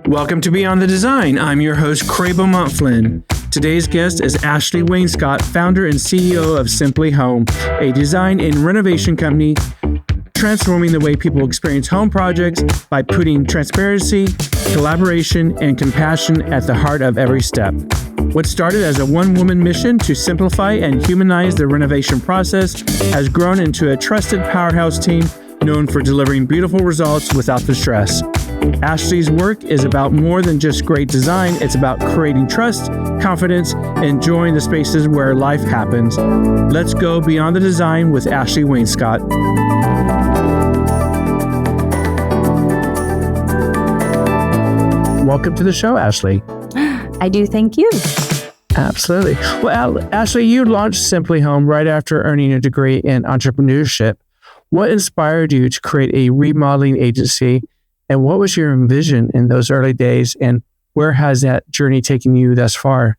Welcome to Beyond the Design. I'm your host, Craig Beaumont Flynn. Today's guest is Ashley Wainscott, founder and CEO of Simply Home, a design and renovation company transforming the way people experience home projects by putting transparency, collaboration, and compassion at the heart of every step. What started as a one-woman mission to simplify and humanize the renovation process has grown into a trusted powerhouse team known for delivering beautiful results without the stress. Ashley's work is about more than just great design. It's about creating trust, confidence, and enjoying the spaces where life happens. Let's go beyond the design with Ashley Wainscott. Welcome to the show, Ashley. I do thank you. Absolutely. Well, Ashley, you launched Simply Home right after earning a degree in entrepreneurship. What inspired you to create a remodeling agency? And what was your vision in those early days? And where has that journey taken you thus far?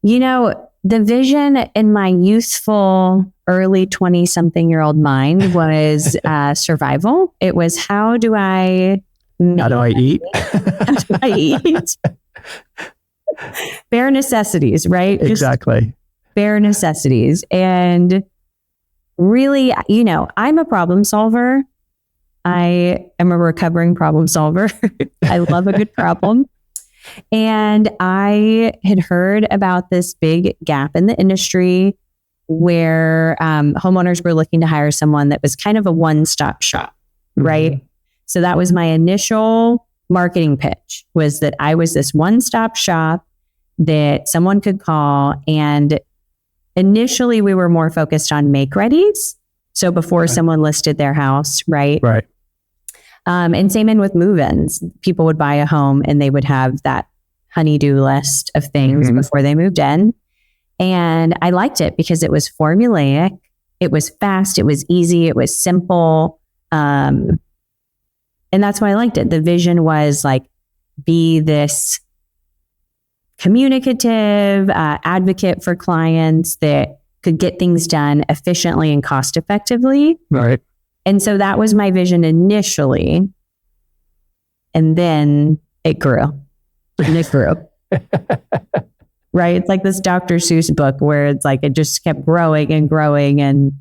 You know, the vision in my youthful, early 20-something-year-old mind was survival. It was how do I eat? How do I eat? Bare necessities, right? Exactly. Just bare necessities. And really, you know, I'm a problem solver. I am a recovering problem solver. I love a good problem. And I had heard about this big gap in the industry where homeowners were looking to hire someone that was kind of a one-stop shop, right? Mm-hmm. So that was my initial marketing pitch, was that I was this one-stop shop that someone could call. And initially we were more focused on make-readies. So before someone listed their house, right? Right. And same in with move-ins. People would buy a home and they would have that honey-do list of things before they moved in. And I liked it because it was formulaic. It was fast. It was easy. It was simple. And that's why I liked it. The vision was like, be this communicative advocate for clients that could get things done efficiently and cost effectively. Right. And so that was my vision initially. And then it grew. And it grew. Right? It's like this Dr. Seuss book where it's like it just kept growing and growing. And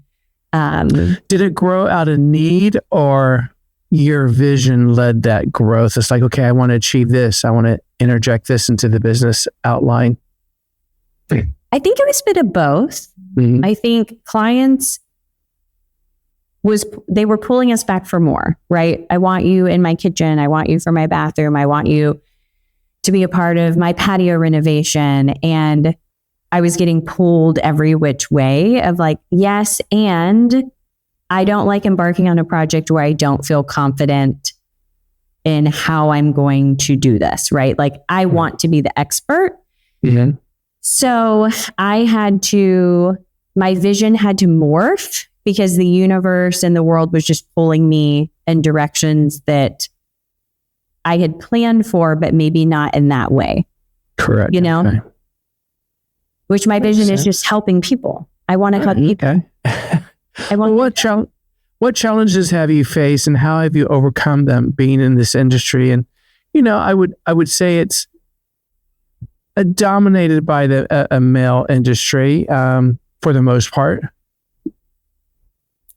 did it grow out of need, or your vision led that growth? It's like, okay, I want to achieve this. I want to interject this into the business outline. I think it was a bit of both. Mm-hmm. I think clients they were pulling us back for more, right? I want you in my kitchen. I want you for my bathroom. I want you to be a part of my patio renovation. And I was getting pulled every which way of like, yes, and I don't like embarking on a project where I don't feel confident in how I'm going to do this, right? Like I want to be the expert. Mm-hmm. So my vision had to morph because the universe and the world was just pulling me in directions that I had planned for, but maybe not in that way. Correct. You know, okay. Which my vision is just helping people. I want to help people. Okay. What challenges have you faced and how have you overcome them being in this industry? And, you know, I would say it's dominated by a male industry for the most part.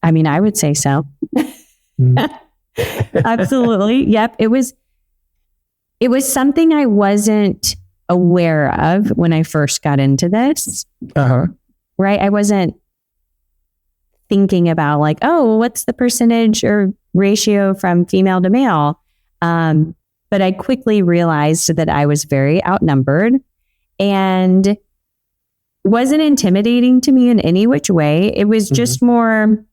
I mean, I would say so. Absolutely. Yep. It was something I wasn't aware of when I first got into this. Uh-huh. Right. I wasn't thinking about like, oh, what's the percentage or ratio from female to male? But I quickly realized that I was very outnumbered, and it wasn't intimidating to me in any which way. It was just more,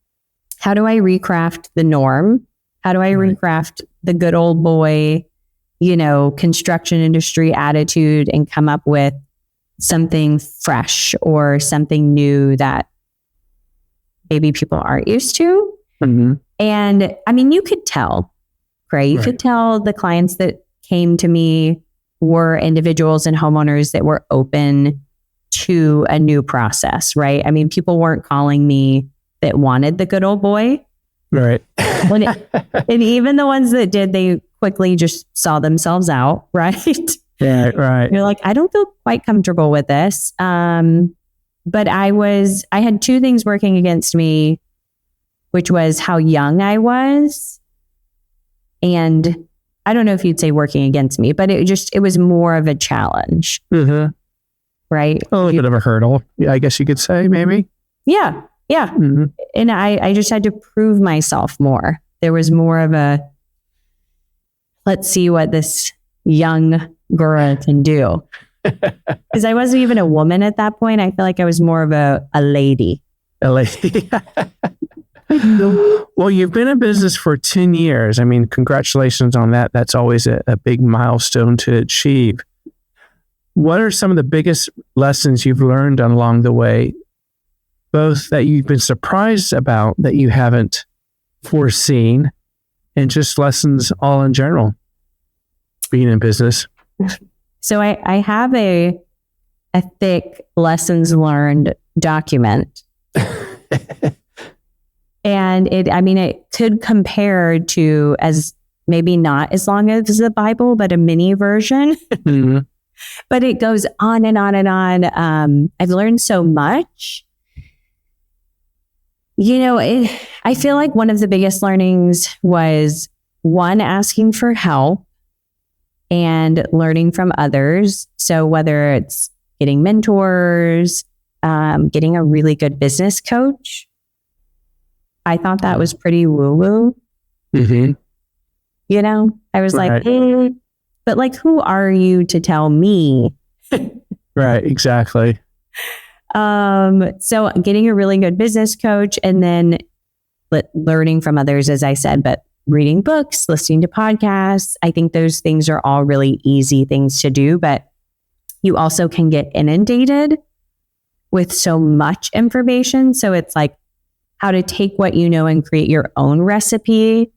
how do I recraft the norm? How do I recraft the good old boy, you know, construction industry attitude and come up with something fresh or something new that maybe people aren't used to? Mm-hmm. And I mean, you could tell, right? You could tell the clients that came to me were individuals and homeowners that were open to a new process, right? I mean, people weren't calling me that wanted the good old boy. Right. And even the ones that did, they quickly just saw themselves out, right? Yeah, right. You're like, I don't feel quite comfortable with this. But I had two things working against me, which was how young I was. And I don't know if you'd say working against me, but it was more of a challenge. Mm-hmm. Right? A little bit of a hurdle, I guess you could say, maybe. Yeah. Yeah. Mm-hmm. And I just had to prove myself more. There was more of a, let's see what this young girl can do. Because I wasn't even a woman at that point. I feel like I was more of a lady. A lady. Well, you've been in business for 10 years. I mean, congratulations on that. That's always a big milestone to achieve. What are some of the biggest lessons you've learned along the way, both that you've been surprised about that you haven't foreseen, and just lessons all in general being in business? So I have a thick lessons learned document. And it could compare to, as maybe not as long as the Bible, but a mini version. Mm-hmm. But it goes on and on and on. I've learned so much. I feel like one of the biggest learnings was, one, asking for help and learning from others. So whether it's getting mentors, getting a really good business coach, I thought that was pretty woo-woo. Mm-hmm. I was right. like, but who are you to tell me? Right, exactly. So getting a really good business coach, and then learning from others, as I said, but reading books, listening to podcasts. I think those things are all really easy things to do, but you also can get inundated with so much information. So it's like how to take what you know and create your own recipe.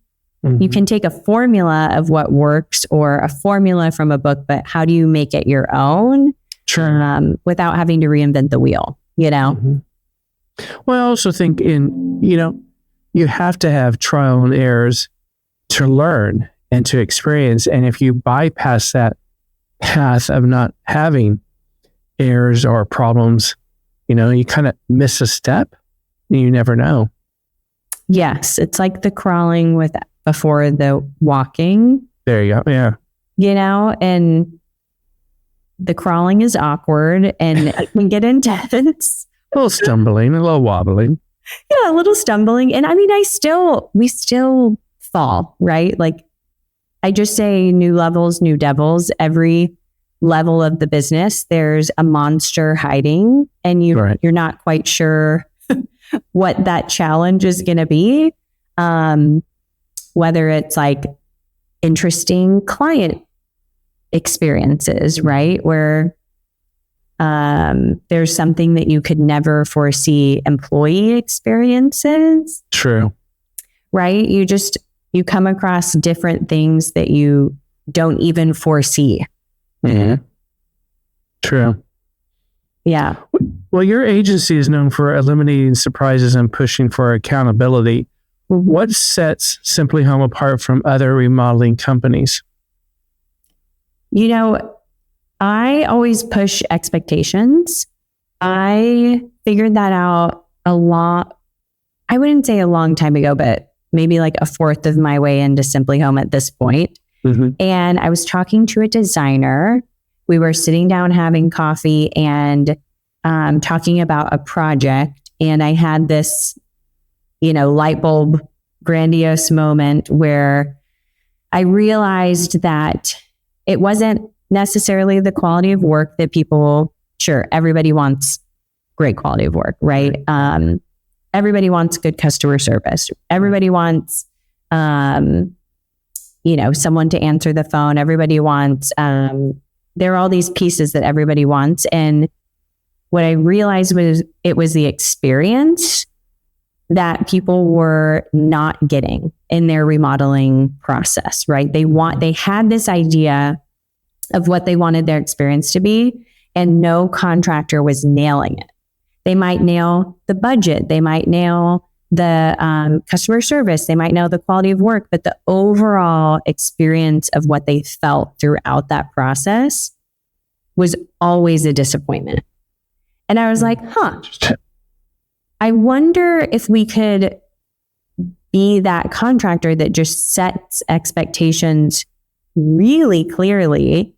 Mm-hmm. You can take a formula of what works or a formula from a book, but how do you make it your own? Sure. Without having to reinvent the wheel, Mm-hmm. Well, I also think you have to have trial and errors to learn and to experience. And if you bypass that path of not having errors or problems, you kind of miss a step and you never know. Yes. It's like the crawling before the walking. There you go. Yeah. And the crawling is awkward and it can get intense. A little stumbling, a little wobbling. Yeah, a little stumbling. And we still fall, right? Like I just say new levels, new devils. Every level of the business, there's a monster hiding and you're not quite sure what that challenge is going to be. Whether it's like interesting client experiences, right? Where there's something that you could never foresee, employee experiences. True. Right? You come across different things that you don't even foresee. Mm-hmm. True. Yeah. Well, your agency is known for eliminating surprises and pushing for accountability. What sets Simply Home apart from other remodeling companies? I always push expectations. I figured that out a lot. I wouldn't say a long time ago, but maybe like a fourth of my way into Simply Home at this point. Mm-hmm. And I was talking to a designer. We were sitting down having coffee and talking about a project. And I had this, light bulb grandiose moment where I realized that it wasn't necessarily the quality of work that everybody wants great quality of work, right? Everybody wants good customer service. Everybody wants, someone to answer the phone. Everybody wants, there are all these pieces that everybody wants. And what I realized was it was the experience that people were not getting in their remodeling process, right? They had this idea of what they wanted their experience to be, and no contractor was nailing it. They might nail the budget. They might nail the customer service. They might know the quality of work, but the overall experience of what they felt throughout that process was always a disappointment. And I was like, I wonder if we could be that contractor that just sets expectations really clearly,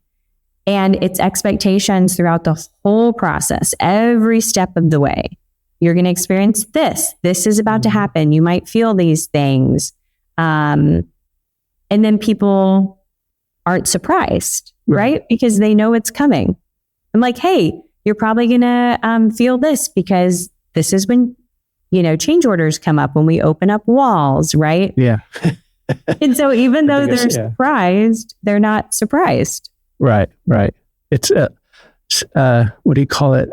and it's expectations throughout the whole process, every step of the way. You're going to experience this. This is about to happen. You might feel these things. And then people aren't surprised, right? Because they know it's coming. I'm like, hey, you're probably going to feel this because this is when, change orders come up, when we open up walls, right? Yeah. And so even though they're surprised, they're not surprised. Right. It's, what do you call it?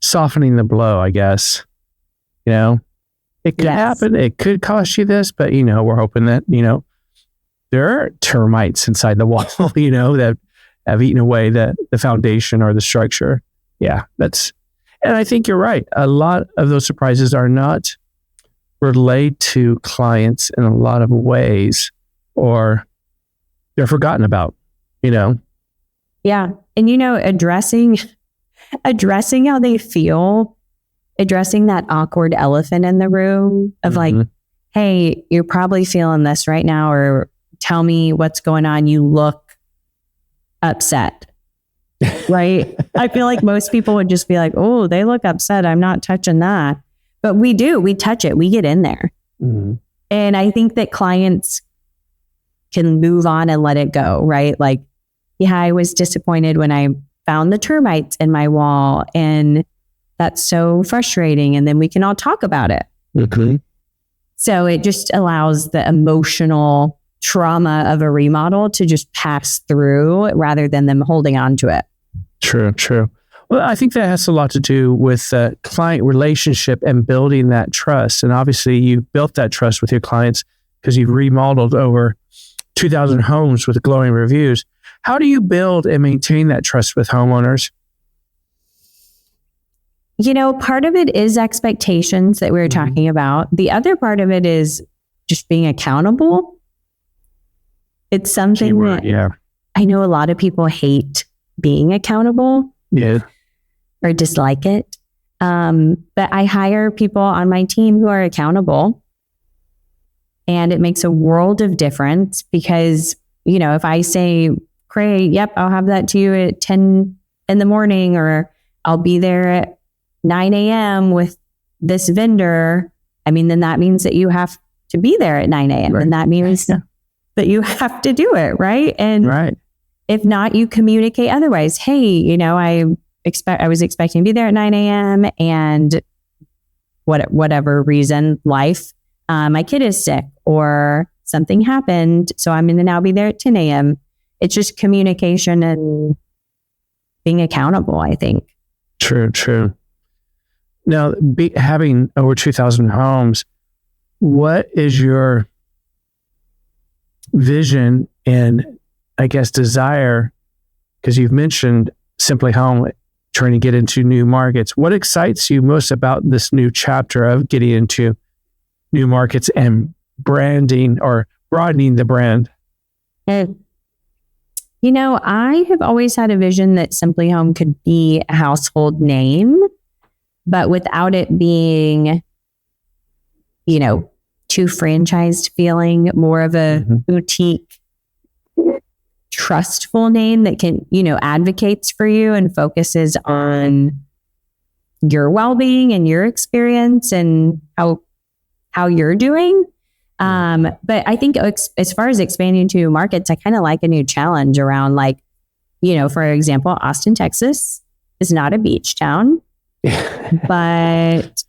Softening the blow, I guess. It could happen. It could cost you this, but we're hoping that, there are termites inside the wall, that have eaten away the foundation or the structure. Yeah, and I think you're right. A lot of those surprises are not relayed to clients in a lot of ways, or they're forgotten about, Yeah. And, addressing how they feel, addressing that awkward elephant in the room of like, hey, you're probably feeling this right now, or tell me what's going on. You look upset, right? I feel like most people would just be like, oh, they look upset. I'm not touching that. But we touch it. We get in there. And I think that clients can move on and let it go, right? Like, yeah, I was disappointed when I found the termites in my wall, and that's so frustrating. And then we can all talk about it. So it just allows the emotional trauma of a remodel to just pass through rather than them holding on to it. True. Well, I think that has a lot to do with client relationship and building that trust. And obviously you've built that trust with your clients because you've remodeled over 2,000 homes with glowing reviews. How do you build and maintain that trust with homeowners? Part of it is expectations that we were talking about. The other part of it is just being accountable. It's something I know a lot of people hate being accountable. Yeah. Or dislike it. But I hire people on my team who are accountable. And it makes a world of difference because, if I say, Cray, yep, I'll have that to you at 10 in the morning, or I'll be there at 9 a.m. with this vendor, then that means that you have to be there at 9 a.m. Right. And that means that you have to do it, right? And if not, you communicate otherwise. Hey, I was expecting to be there at 9 a.m. and whatever reason, life, my kid is sick or something happened, so I'm going to now be there at 10 a.m. It's just communication and being accountable, I think. True. Now, having over 2,000 homes, what is your vision and, I guess, desire? Because you've mentioned Simply Home trying to get into new markets. What excites you most about this new chapter of getting into new markets and branding or broadening the brand? I have always had a vision that Simply Home could be a household name, but without it being, too franchised feeling, more of a boutique, trustful name that can, advocates for you and focuses on your well-being and your experience and how you're doing. But I think as far as expanding to markets, I kind of like a new challenge around for example, Austin, Texas is not a beach town, but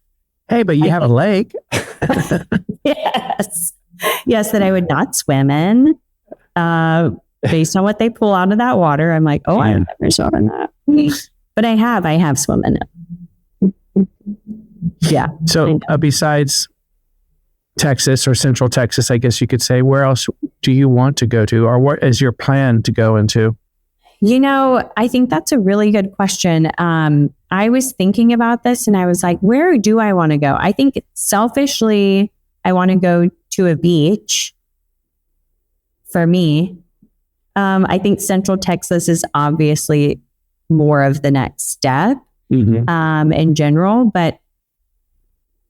hey, but you have a lake. Yes, that I would not swim in. Based on what they pull out of that water, I'm like, oh, I've never swum in that. But I have swum in it. Yeah. So besides Texas or Central Texas, I guess you could say, where else do you want to go to, or what is your plan to go into? I think that's a really good question. I was thinking about this and I was like, where do I want to go? I think selfishly, I want to go to a beach for me. I think Central Texas is obviously more of the next step in general, but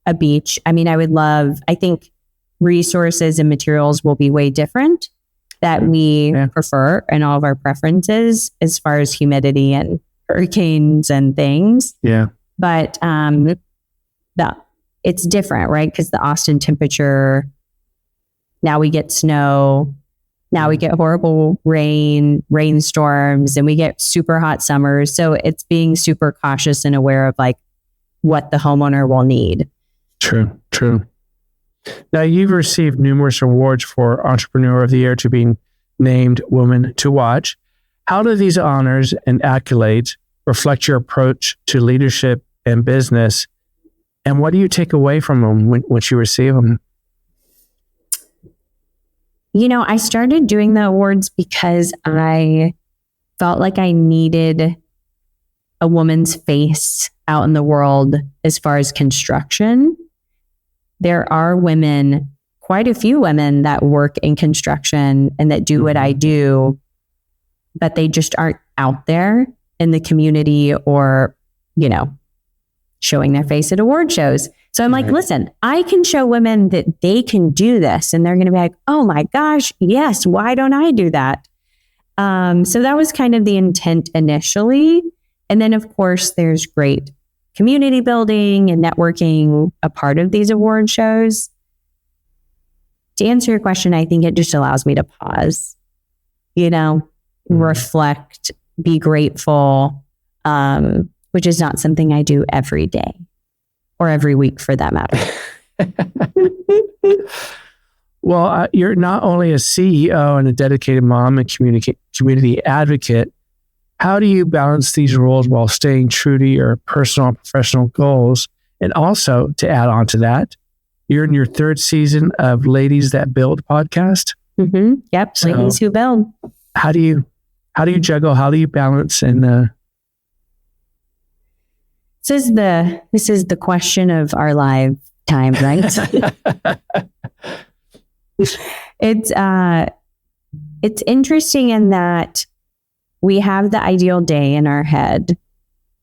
a beach. I mean, I think resources and materials will be way different that we prefer and all of our preferences as far as humidity and hurricanes and things. Yeah. But it's different, right? Because the Austin temperature, now we get snow, now we get horrible rainstorms, and we get super hot summers. So it's being super cautious and aware of like what the homeowner will need. True. Now, you've received numerous awards for Entrepreneur of the Year to being named Woman to Watch. How do these honors and accolades reflect your approach to leadership and business? And what do you take away from them once you receive them? I started doing the awards because I felt like I needed a woman's face out in the world as far as construction. There are women, quite a few women that work in construction and that do what I do, but they just aren't out there in the community or, showing their face at award shows. So I'm like, listen, I can show women that they can do this. And they're going to be like, oh my gosh, yes, why don't I do that? So that was kind of the intent initially. And then, of course, there's great community building and networking a part of these award shows. To answer your question, I think it just allows me to pause, reflect, be grateful, which is not something I do every day or every week for that matter. Well, you're not only a CEO and a dedicated mom and community advocate. How do you balance these roles while staying true to your personal and professional goals? And also, to add on to that, you're in your third season of Ladies That Build podcast. Yep, so, Ladies Who Build. How do you juggle? How do you balance? And this is the question of our lifetime, right? It's interesting in that we have the ideal day in our head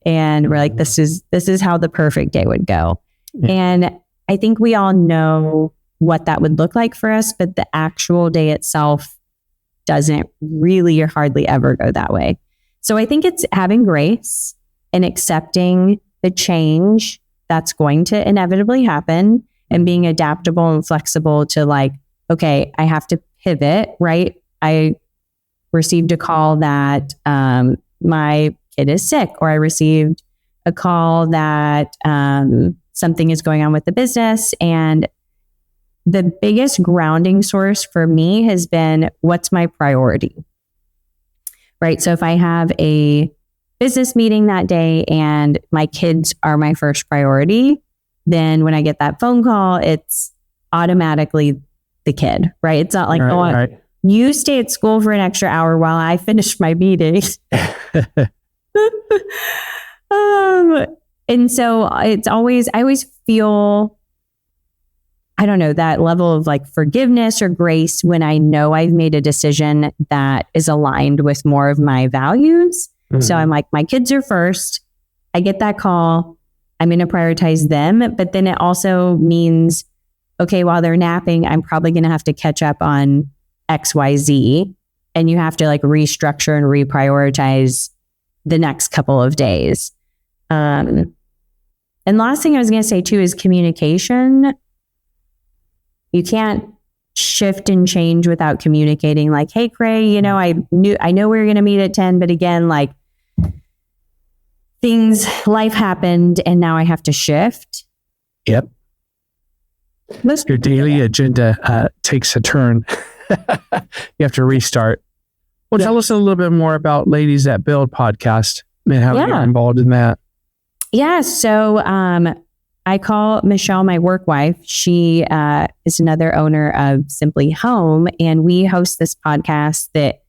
and we're like, this is how the perfect day would go. Yeah. And I think we all know what that would look like for us, but the actual day itself doesn't really or hardly ever go that way. So I think it's having grace and accepting the change that's going to inevitably happen and being adaptable and flexible to like, okay, I have to pivot, right? I received a call that my kid is sick, or I received a call that something is going on with the business. And the biggest grounding source for me has been, what's my priority? Right? So if I have a business meeting that day and my kids are my first priority, then when I get that phone call, it's automatically the kid, right? It's not like, you stay at school for an extra hour while I finish my meeting. And so I always feel, I don't know, that level of like forgiveness or grace when I know I've made a decision that is aligned with more of my values. So I'm like, my kids are first. I get that call. I'm going to prioritize them. But then it also means, okay, while they're napping, I'm probably going to have to catch up on XYZ. And you have to like restructure and reprioritize the next couple of days. And last thing I was going to say too is communication. You can't shift and change without communicating like, hey, Cray, I know we were going to meet at 10, but again, like life happened and now I have to shift. Yep. Your daily agenda takes a turn. You have to restart. Well, tell us a little bit more about Ladies That Build podcast and how you're involved in that. Yeah. So I call Michelle my work wife. She is another owner of Simply Home, and we host this podcast that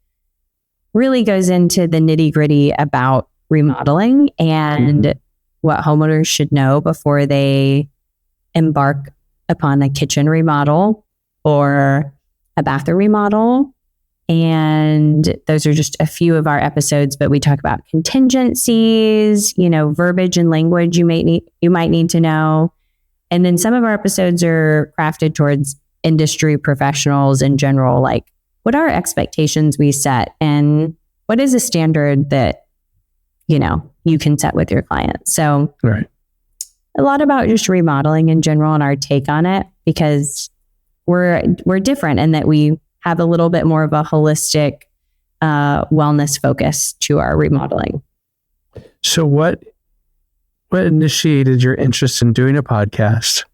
really goes into the nitty-gritty about remodeling and what homeowners should know before they embark upon a kitchen remodel or a bathroom remodel. And those are just a few of our episodes, but we talk about contingencies, verbiage and language you might need to know. And then some of our episodes are crafted towards industry professionals in general, like what are expectations we set and what is a standard that, you can set with your clients. So right. A lot about just remodeling in general and our take on it, because we're different in that we have a little bit more of a holistic wellness focus to our remodeling. So what initiated your interest in doing a podcast?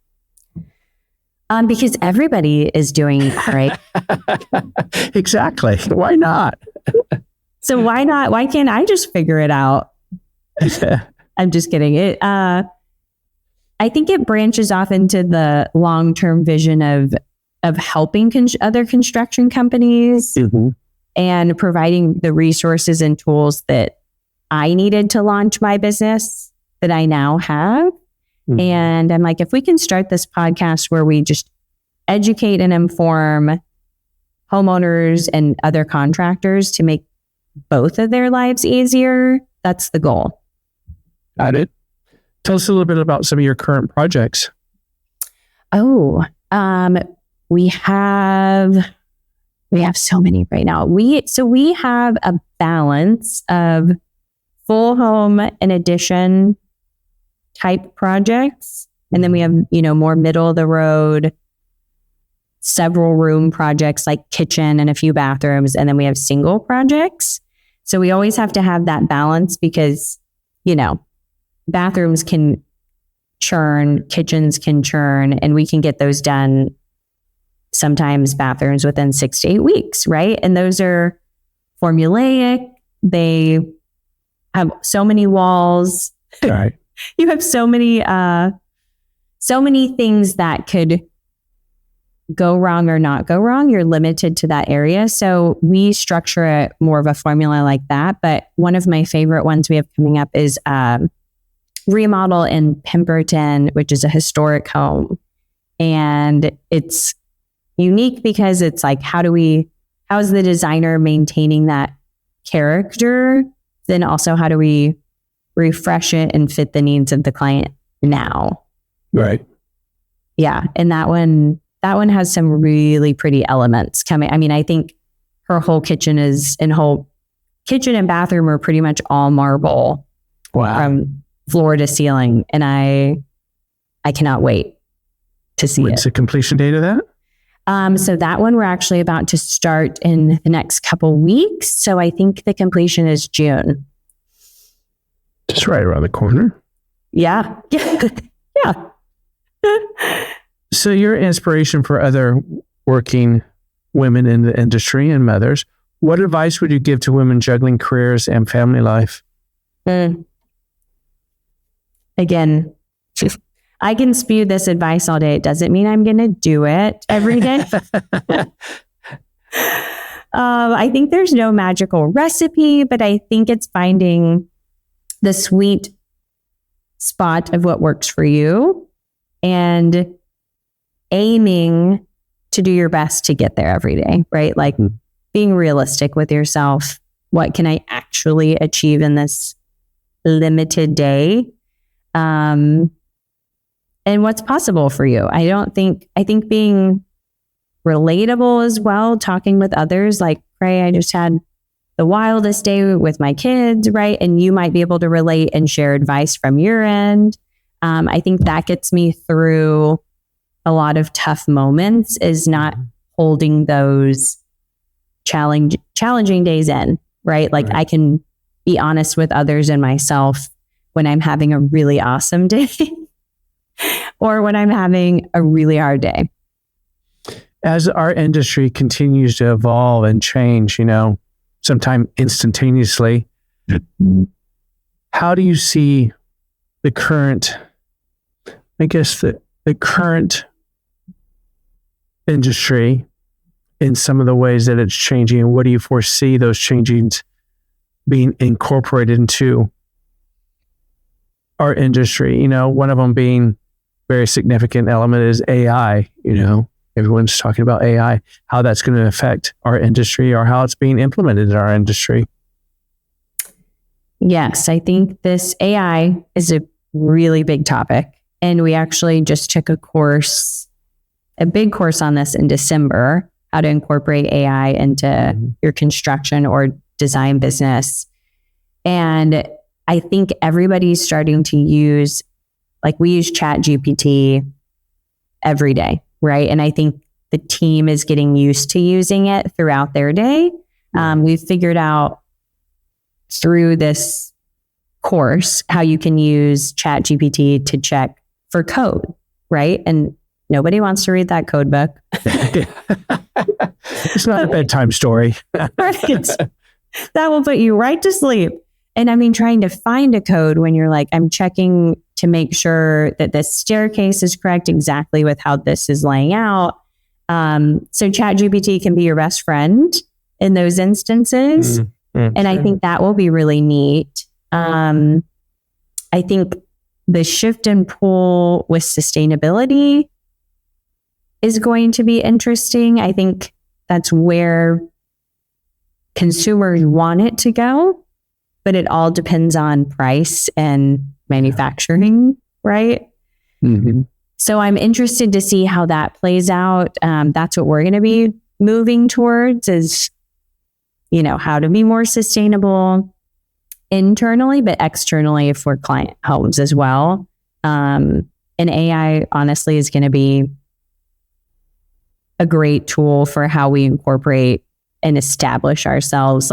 Because everybody is doing it, right? Exactly. Why not? So why not? Why can't I just figure it out? I'm just kidding. I think it branches off into the long-term vision of helping other construction companies and providing the resources and tools that I needed to launch my business that I now have. And I'm like, if we can start this podcast where we just educate and inform homeowners and other contractors to make both of their lives easier, that's the goal. Got it. Tell us a little bit about some of your current projects. We have so many right now. We have a balance of full home and addition type projects. And then we have, more middle of the road, several room projects like kitchen and a few bathrooms. And then we have single projects. So we always have to have that balance because, bathrooms can churn, kitchens can churn, and we can get those done sometimes bathrooms within 6 to 8 weeks, right? And those are formulaic. They have so many walls. Right. You have so many things that could go wrong or not go wrong. You're limited to that area. So we structure it more of a formula like that. But one of my favorite ones we have coming up is remodel in Pemberton, which is a historic home. And it's unique because it's like, how is the designer maintaining that character? Then also, how do we refresh it and fit the needs of the client now? Right. Yeah. And that one has some really pretty elements coming. I mean, I think her whole kitchen and bathroom are pretty much all marble. Wow. From floor to ceiling. And I cannot wait to see What's the completion date of that? So that one we're actually about to start in the next couple weeks. So I think the completion is June. Just right around the corner. Yeah. Yeah. So your inspiration for other working women in the industry and mothers, what advice would you give to women juggling careers and family life? Again, I can spew this advice all day. It doesn't mean I'm going to do it every day. I think there's no magical recipe, but I think it's finding the sweet spot of what works for you and aiming to do your best to get there every day, right? Like being realistic with yourself. What can I actually achieve in this limited day? And what's possible for you. I think being relatable as well, talking with others, like, Ray, I just had the wildest day with my kids, right? And you might be able to relate and share advice from your end. I think that gets me through a lot of tough moments, is not holding those challenging days in, right? Like I can be honest with others and myself when I'm having a really awesome day or when I'm having a really hard day. As our industry continues to evolve and change, sometimes instantaneously, how do you see the current industry in some of the ways that it's changing, and what do you foresee those changes being incorporated into our industry. One of them being very significant element is AI. Everyone's talking about AI, how that's going to affect our industry or how it's being implemented in our industry. Yes, I think this AI is a really big topic. And we actually just took a big course on this in December, how to incorporate AI into your construction or design business. And I think everybody's starting to use, we use ChatGPT every day, right? And I think the team is getting used to using it throughout their day. We've figured out through this course how you can use ChatGPT to check for code, right? And nobody wants to read that code book. It's not a bedtime story. Right. That will put you right to sleep. And I mean, trying to find a code when you're I'm checking to make sure that the staircase is correct exactly with how this is laying out. So ChatGPT can be your best friend in those instances. And I think that will be really neat. I think the shift and pull with sustainability is going to be interesting. I think that's where consumers want it to go, but it all depends on price and manufacturing, right? So I'm interested to see how that plays out. That's what we're going to be moving towards is, how to be more sustainable internally, but externally for client homes as well. And AI honestly is going to be a great tool for how we incorporate and establish ourselves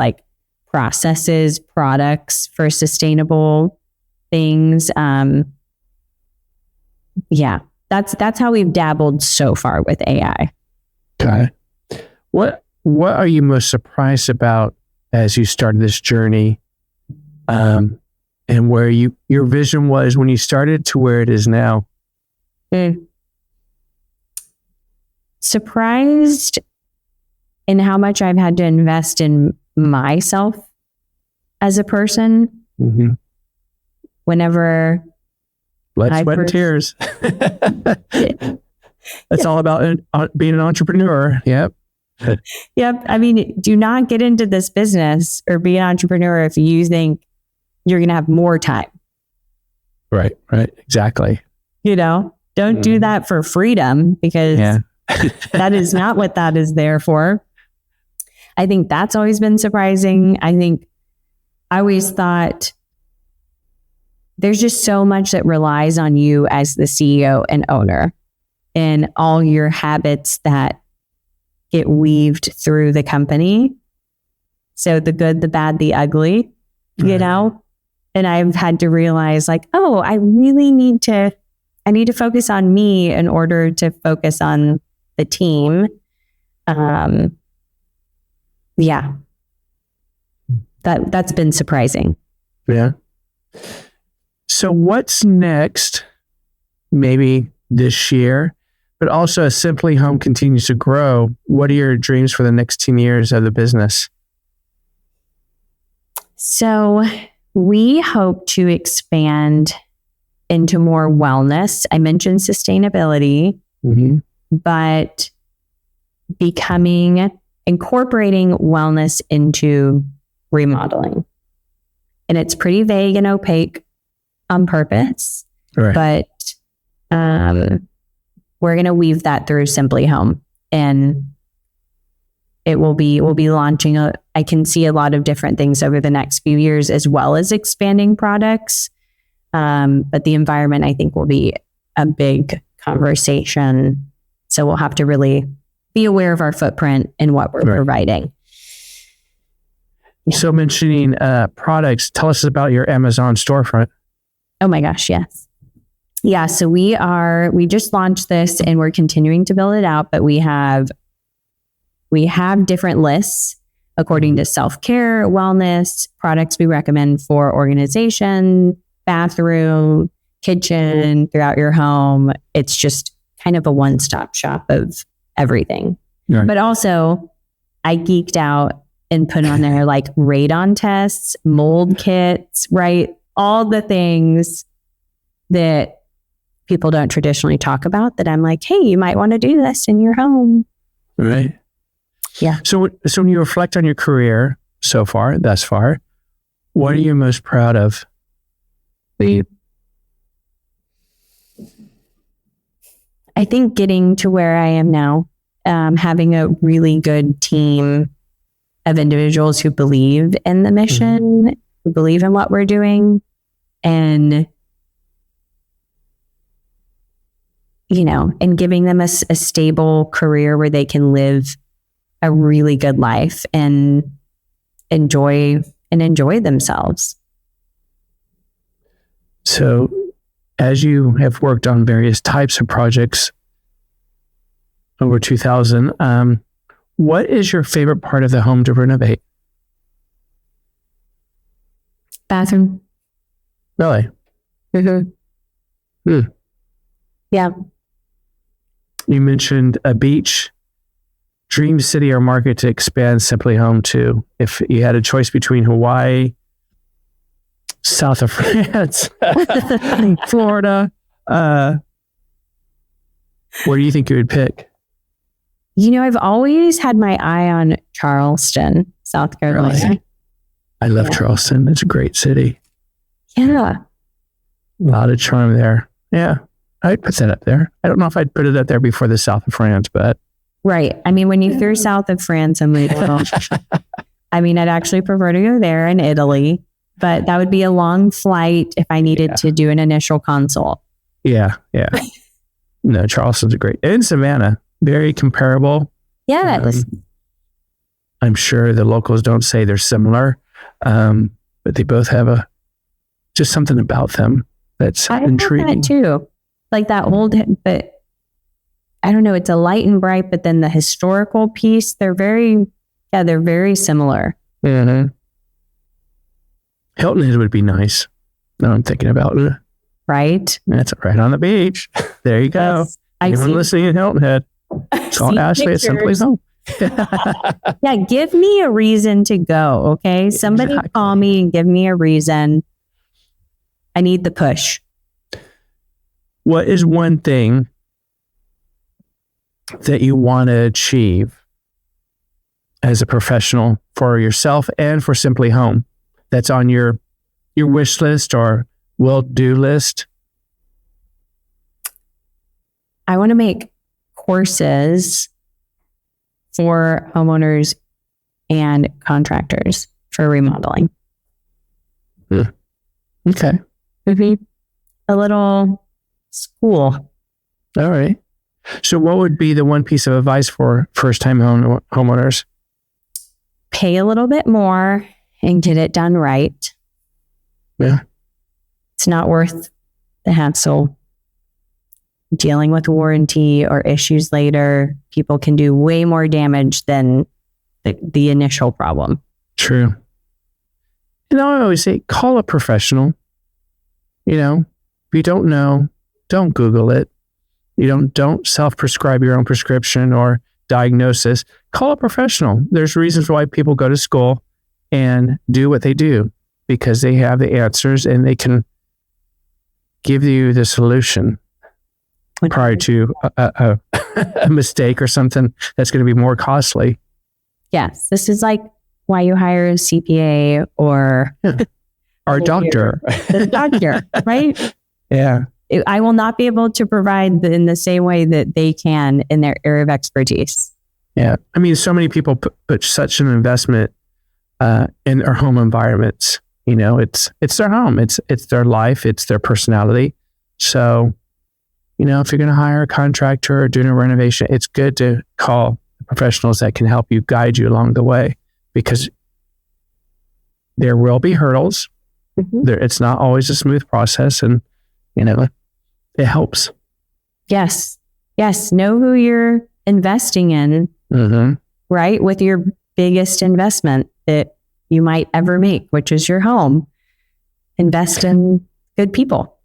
processes, products for sustainable things. That's how we've dabbled so far with AI. Okay. What are you most surprised about as you started this journey? And where your vision was when you started to where it is now? Surprised in how much I've had to invest in myself as a person. Whenever blood, sweat, and tears. That's all about being an entrepreneur. Yep. Yep. I mean, do not get into this business or be an entrepreneur if you think you're going to have more time. Right. Exactly. Don't do that for freedom because that is not what that is there for. I think that's always been surprising. I always thought there's just so much that relies on you as the CEO and owner and all your habits that get weaved through the company. So the good, the bad, the ugly, and I've had to realize I need to focus on me in order to focus on the team. That's been surprising. Yeah. So what's next, maybe this year, but also as Simply Home continues to grow, what are your dreams for the next 10 years of the business? So we hope to expand into more wellness. I mentioned sustainability, but incorporating wellness into remodeling. And it's pretty vague and opaque on purpose, right. But we're going to weave that through Simply Home, and we'll be launching I can see a lot of different things over the next few years, as well as expanding products. But the environment, I think, will be a big conversation. So we'll have to really be aware of our footprint and what we're providing. So mentioning products, tell us about your Amazon storefront. Oh my gosh, yes. Yeah, so we just launched this and we're continuing to build it out, but we have different lists according to self-care, wellness, products we recommend for organization, bathroom, kitchen, throughout your home. It's just kind of a one-stop shop of everything. Right. But also, I geeked out and put on there like radon tests, mold kits, right? All the things that people don't traditionally talk about that I'm like, hey, you might want to do this in your home. Right. Yeah. So when you reflect on your career thus far, what are you most proud of? I think getting to where I am now, having a really good team of individuals who believe in the mission, who believe in what we're doing, and and giving them a stable career where they can live a really good life and enjoy themselves. So as you have worked on various types of projects over 2000, what is your favorite part of the home to renovate? Bathroom. Really? Mm-hmm. Yeah. You mentioned a beach, dream city or market to expand Simply Home to. If you had a choice between Hawaii, south of France, Florida, where do you think you would pick? I've always had my eye on Charleston, South Carolina. Really? I love Charleston. It's a great city. Yeah. A lot of charm there. Yeah. I'd put that up there. I don't know if I'd put it up there before the south of France, but. Right. I mean, when you threw south of France, I'm like, well, I'd actually prefer to go there in Italy, but that would be a long flight if I needed to do an initial consult. Yeah. Yeah. No, Charleston's a great, and Savannah, very comparable. Yeah. I'm sure the locals don't say they're similar, but they both have just something about them that's intriguing. I that too. Like that old, but I don't know, it's a light and bright, but then the historical piece, they're very similar. Mm-hmm. Hilton Head would be nice. Now I'm thinking about it. Right? That's right on the beach. There you go. Yes, Anyone listening in Hilton Head, call Ashley at Simply Home. Yeah, give me a reason to go, okay? Somebody call me and give me a reason. I need the push. What is one thing that you want to achieve as a professional for yourself and for Simply Home that's on your wish list or will-do list? I want to make courses for homeowners and contractors for remodeling. Okay. Mm-hmm. A little school. All right. So what would be the one piece of advice for first-time homeowners? Pay a little bit more and get it done right. Yeah. It's not worth the hassle. Dealing with warranty or issues later, people can do way more damage than the initial problem. True. And I always say, call a professional. If you don't know, don't Google it. Don't self-prescribe your own prescription or diagnosis. Call a professional. There's reasons why people go to school and do what they do, because they have the answers and they can give you the solution prior to a mistake or something that's going to be more costly. Yes. This is like why you hire a CPA or a doctor. The doctor, right? Yeah. I will not be able to provide in the same way that they can in their area of expertise. Yeah. I mean, so many people put such an investment in their home environments. It's their home. It's their life. It's their personality. So, if you're going to hire a contractor or doing a renovation, it's good to call professionals that can help you, guide you along the way, because there will be hurdles. Mm-hmm. It's not always a smooth process, and it helps. Yes. Know who you're investing in, right? With your biggest investment that you might ever make, which is your home. Invest in good people.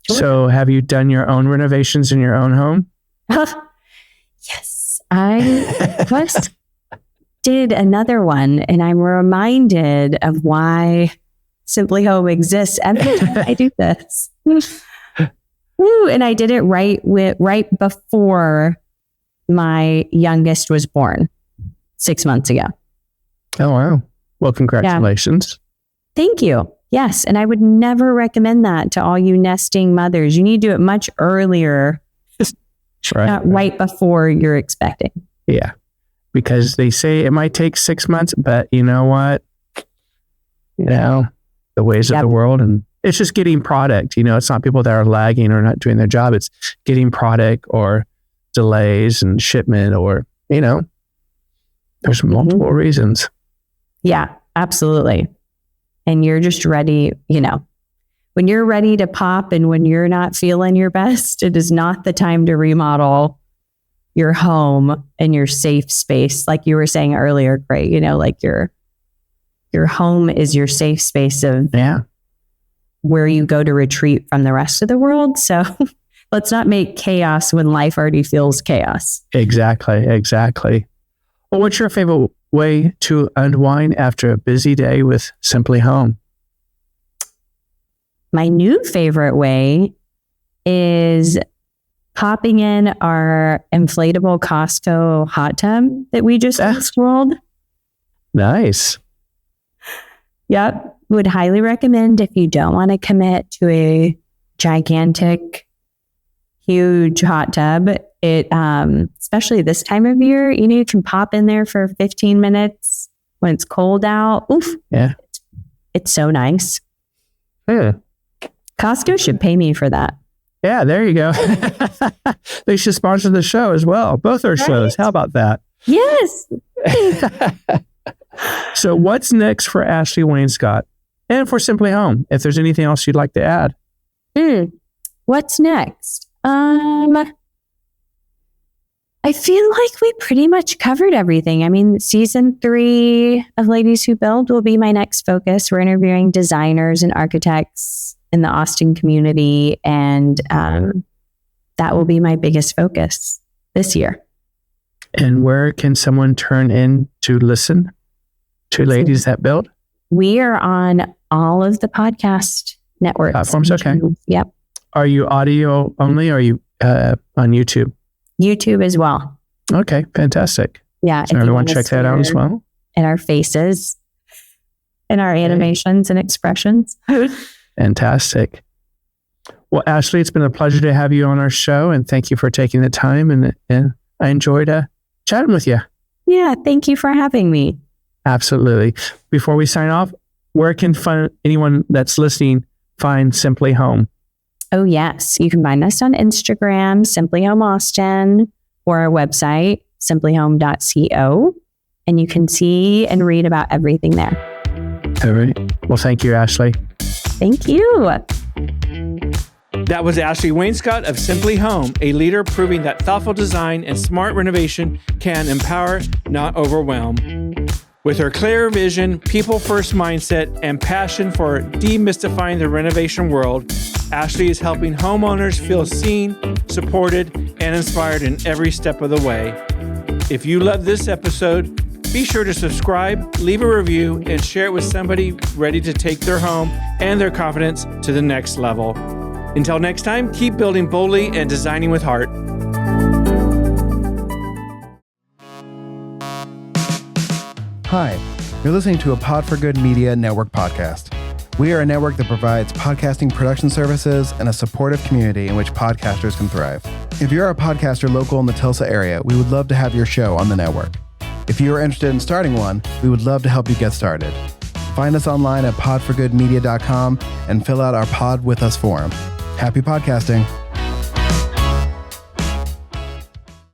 Sure. So have you done your own renovations in your own home? Yes. I was did another one, and I'm reminded of why Simply Home exists every time I do this. Woo, and I did it right before my youngest was born 6 months ago. Oh, wow. Well, congratulations. Yeah. Thank you. Yes. And I would never recommend that to all you nesting mothers. You need to do it much earlier, not right before you're expecting. Yeah. Because they say it might take 6 months, but you know what? The ways of the world, and it's just getting product. It's not people that are lagging or not doing their job. It's getting product or delays and shipment or, there's multiple reasons. Yeah, absolutely. And you're just ready, when you're ready to pop and when you're not feeling your best, it is not the time to remodel your home and your safe space. Like you were saying earlier, Craig, like your home is your safe space of where you go to retreat from the rest of the world. So let's not make chaos when life already feels chaos. Exactly. Well, what's your favorite way to unwind after a busy day with Simply Home? My new favorite way is popping in our inflatable Costco hot tub that we just installed. Nice. Yep. Would highly recommend if you don't want to commit to a gigantic, huge hot tub. It, especially this time of year, you can pop in there for 15 minutes when it's cold out. Oof. Yeah. It's so nice. Yeah. Costco should pay me for that. Yeah, there you go. They should sponsor the show as well. Both our shows. How about that? Yes. So what's next for Ashley Wainscott and for Simply Home? If there's anything else you'd like to add. What's next? I feel like we pretty much covered everything. I mean, season 3 of Ladies Who Build will be my next focus. We're interviewing designers and architects in the Austin community, and that will be my biggest focus this year. And where can someone turn in to listen to Ladies That Build? We are on all of the podcast networks. Platforms, okay. Yep. Are you audio only, or are you on YouTube? YouTube as well. Okay, fantastic. Yeah. So everyone check that out as well. And our faces and our animations and expressions. Fantastic. Well, Ashley, it's been a pleasure to have you on our show, and thank you for taking the time, and I enjoyed chatting with you. Yeah, thank you for having me. Absolutely. Before we sign off, where can anyone that's listening find Simply Home? Oh, yes. You can find us on Instagram, Simply Home Austin, or our website, simplyhome.co. And you can see and read about everything there. All right. Well, thank you, Ashley. Thank you. That was Ashley Wainscott of Simply Home, a leader proving that thoughtful design and smart renovation can empower, not overwhelm. With her clear vision, people-first mindset, and passion for demystifying the renovation world, Ashley is helping homeowners feel seen, supported, and inspired in every step of the way. If you love this episode, be sure to subscribe, leave a review, and share it with somebody ready to take their home and their confidence to the next level. Until next time, keep building boldly and designing with heart. Hi, you're listening to a Pod for Good Media Network podcast. We are a network that provides podcasting production services and a supportive community in which podcasters can thrive. If you're a podcaster local in the Tulsa area, we would love to have your show on the network. If you are interested in starting one, we would love to help you get started. Find us online at podforgoodmedia.com and fill out our Pod With Us form. Happy podcasting.